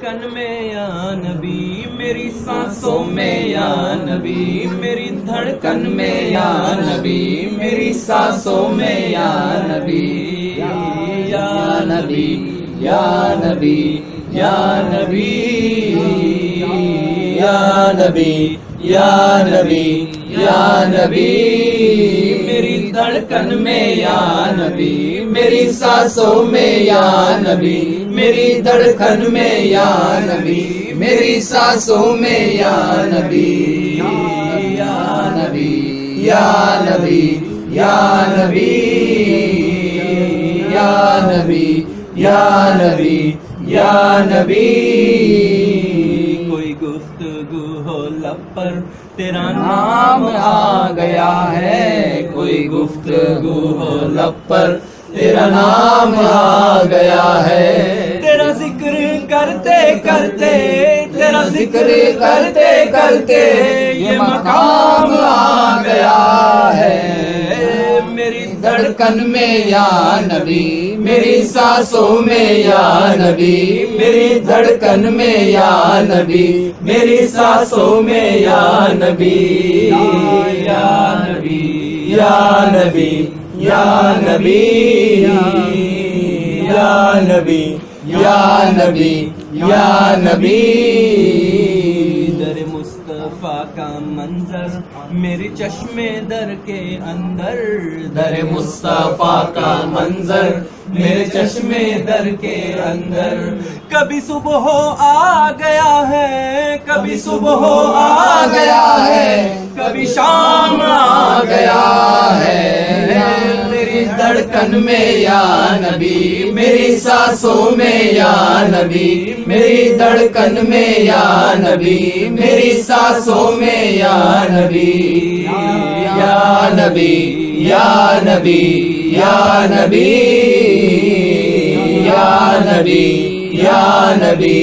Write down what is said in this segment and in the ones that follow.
کن میں یا نبی میری سانسوں میں یا نبی میری دھڑکن میں یا نبی میری سانسوں میں یا نبی یا نبی یا نبی یا نبی یا نبی یا نبی یا نبی میری دھڑکن میں یا نبی میری سانسوں میں یا نبی میری دھڑکن میں یا نبی میری سانسوں میں یا نبی یا نبی یا نبی یا نبی یا نبی یا نبی یا نبی کوئی گفتگو ہو لب پر تیرا نام آ گیا ہے کوئی گفتگو ہو لب پر تیرا نام آ گیا ہے تیرا ذکر کرتے کرتے تیرا ذکر کرتے کرتے یہ مقام آ گیا ہے میری دھڑکن میں یا نبی میری سانسوں میں یا نبی میری دھڑکن میں یا نبی میری سانسوں میں یا نبی یا نبی یا نبی یا نبی یا نبی یا نبی یا نبی در مصطفیٰ کا منظر میرے چشمے در کے اندر در مصطفیٰ کا منظر میرے چشمے در کے اندر کبھی صبح آ گیا ہے کبھی صبح آ گیا ہے کبھی شام آ گیا ہے میری دھڑکن میں یا نبی میری سانسوں میں یا نبی میری دھڑکن میں یا نبی میری سانسوں میں یا نبی یا نبی یا نبی یا نبی یا نبی یا نبی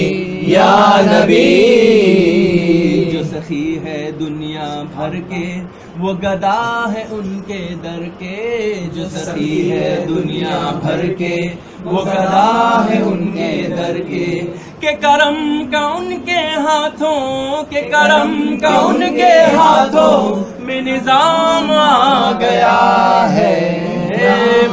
یا نبی جو سخی ہے دنیا بھر کے وہ گدا ہے ان کے در کے جو سخی ہے دنیا بھر کے وہ گدا ہے ان کے در کے کہ کرم کا ان کے ہاتھوں کہ کرم کا ان کے ہاتھوں میں نظام آ گیا ہے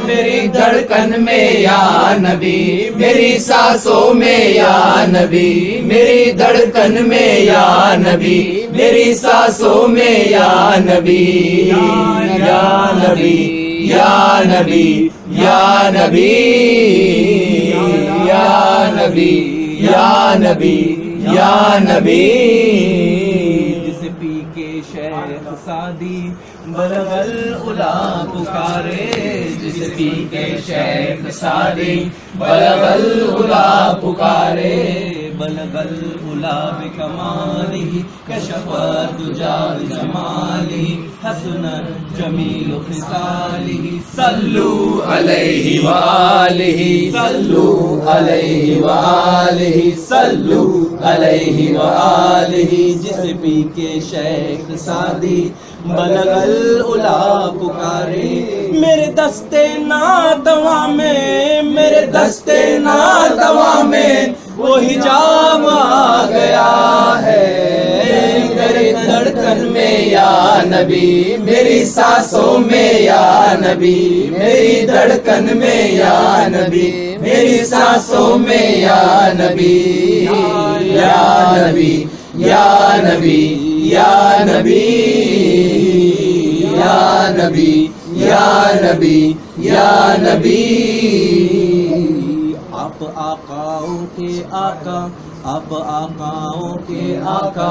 میری دھڑکن میں یا نبی میری سانسوں میں یا نبی میری دھڑکن میں یا نبی میری سانسوں میں یا نبی یا نبی یا نبی یا نبی یا نبی یا نبی یا نبی جسے پی کے شیخ سعدی بلغ العلا پکارے جسے پی کے شیخ سعدی بلغ العلا پکارے بلغ العلا بکمالہ کشف الدجی بجمالہ حسن جمیل خصالہ صلو علیہ وآلہ صلو علیہ وآلہ صلو علیہ وآلہ جسے پی کے شیخ سعدی بلغ العلا پکارے میرے دستے ناتواں میں میرے دستے ناتواں میں وہ حجاب آ گیا ہے میری دھڑکن میں یا نبی میری سانسوں میں یا نبی میری دھڑکن میں یا نبی میری سانسوں میں یا نبی یا نبی یا نبی یا نبی یا نبی یا نبی یا نبی آپ آقاؤں کے آقا آپ آقاؤں کے آقا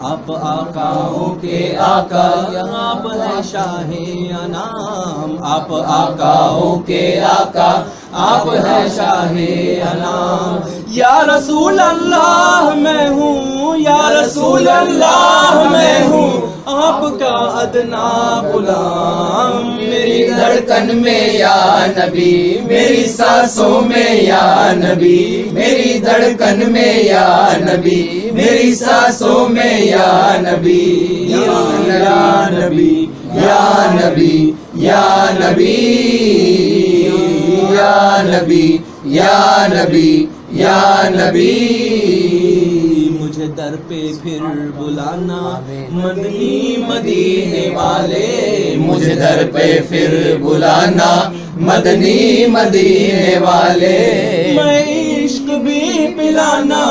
آپ آقاؤں کے آقا یہاں پر ہے شاہ انام آپ آقاؤں کے آقا آپ ہے شاہ انام یا رسول اللہ میں ہوں یا رسول اللہ میں ہوں آپ کا ادنا غلام میری دھڑکن میں یا نبی میری سانسوں میں یا نبی میری دھڑکن میں یا نبی میری سانسوں میں یا نبی یا نبی یا نبی یا نبی یا نبی یا نبی یا نبی در پہ پھر بلانا مدنی مدینے والے، مجھے در پہ پھر بلانا مدنی مدینے والے، میں عشق بھی پلانا،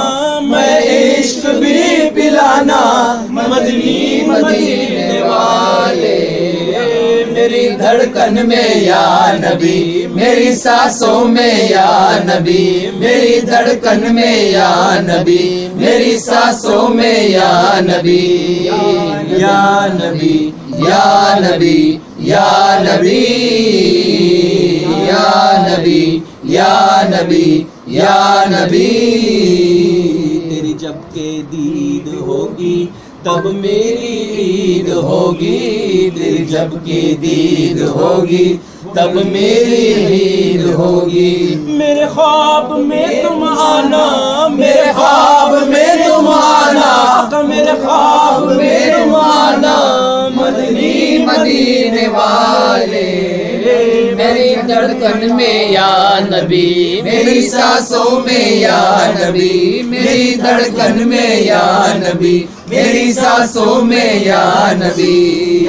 میں عشق بھی پلانا مدنی مدینے والے، میری دھڑکن میں یا نبی، میری سانسوں میں یا نبی، میری دھڑکن میں یا نبی، میری سانسوں میں یا نبی، یا نبی یا نبی یا نبی یا نبی یا نبی یا نبی، تیری جب کہ دید ہوگی تب میری عید ہوگی، تیری جب کی دید ہوگی تب میری عید ہوگی، میرے خواب میں تم آنا، میرے خواب میں تم آنا، میرے خواب میں تم آنا مدنی مدینے والے، میری دھڑکن میں یا نبی، میری سانسوں میں یا نبی، میری دھڑکن میں یا نبی، میری سانسوں میں یا نبی،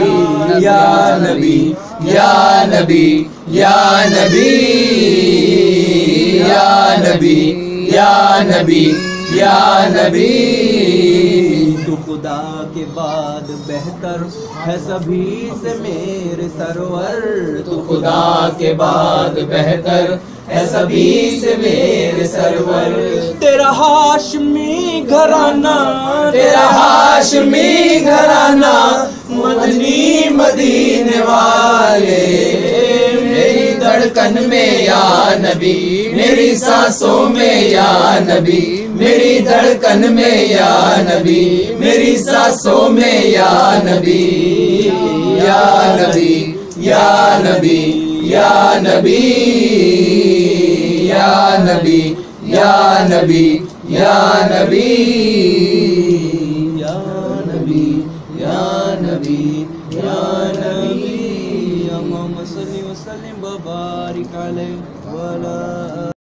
یا نبی یا نبی یا نبی یا نبی یا نبی یا نبی، تو خدا کے بعد بہتر ہے سبھی سے میرے سرور، تو خدا کے بعد بہتر ہے سبھی سے میرے سرور، تیرا ہاشمی گھرانہ، تیرا ہاشمی گھرانہ مدنی مدینے والے، میری دھڑکن میں یا نبی، میری سانسوں میں یا نبی، میری دھڑکن میں یا نبی، میری سانسوں میں یا نبی، یا نبی یا نبی یا نبی یا نبی یا نبی یا نبی یا نبی یا نبی یا نبی، اللہم صلی وسلم وبارک علیہ وعلی